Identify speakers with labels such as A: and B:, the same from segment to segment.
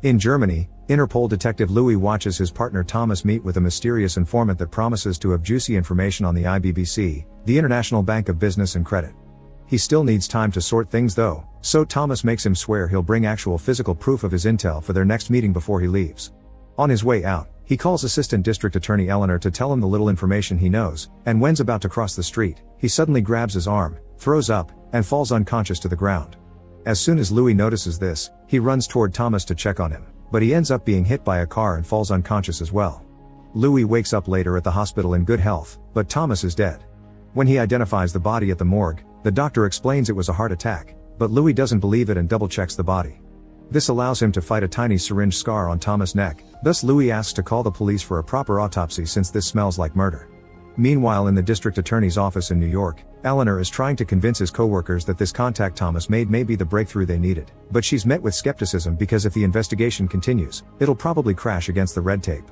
A: In Germany, Interpol detective Louis watches his partner Thomas meet with a mysterious informant that promises to have juicy information on the IBBC, the International Bank of Business and Credit. He still needs time to sort things though, so Thomas makes him swear he'll bring actual physical proof of his intel for their next meeting before he leaves. On his way out, he calls Assistant District Attorney Eleanor to tell him the little information he knows, and when's about to cross the street, he suddenly grabs his arm, throws up, and falls unconscious to the ground. As soon as Louis notices this, he runs toward Thomas to check on him, but he ends up being hit by a car and falls unconscious as well. Louis wakes up later at the hospital in good health, but Thomas is dead. When he identifies the body at the morgue, the doctor explains it was a heart attack, but Louis doesn't believe it and double-checks the body. This allows him to fight a tiny syringe scar on Thomas' neck, thus Louis asks to call the police for a proper autopsy since this smells like murder. Meanwhile, in the district attorney's office in New York, Eleanor is trying to convince his co-workers that this contact Thomas made may be the breakthrough they needed, but she's met with skepticism because if the investigation continues, it'll probably crash against the red tape.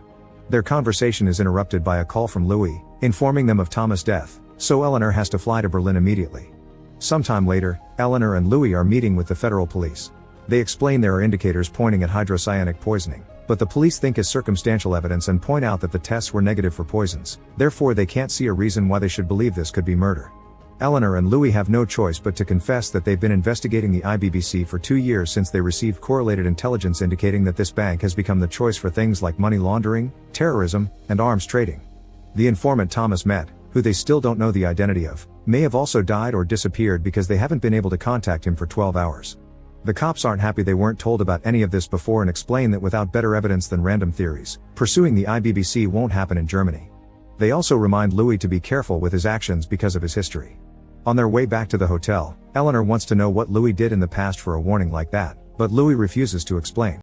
A: Their conversation is interrupted by a call from Louis, informing them of Thomas' death, so Eleanor has to fly to Berlin immediately. Sometime later, Eleanor and Louis are meeting with the federal police. They explain there are indicators pointing at hydrocyanic poisoning, but the police think is circumstantial evidence and point out that the tests were negative for poisons, therefore they can't see a reason why they should believe this could be murder. Eleanor and Louis have no choice but to confess that they've been investigating the IBBC for 2 years since they received correlated intelligence indicating that this bank has become the choice for things like money laundering, terrorism, and arms trading. The informant Thomas met, who they still don't know the identity of, may have also died or disappeared because they haven't been able to contact him for 12 hours. The cops aren't happy they weren't told about any of this before and explain that without better evidence than random theories, pursuing the IBBC won't happen in Germany. They also remind Louis to be careful with his actions because of his history. On their way back to the hotel, Eleanor wants to know what Louis did in the past for a warning like that, but Louis refuses to explain.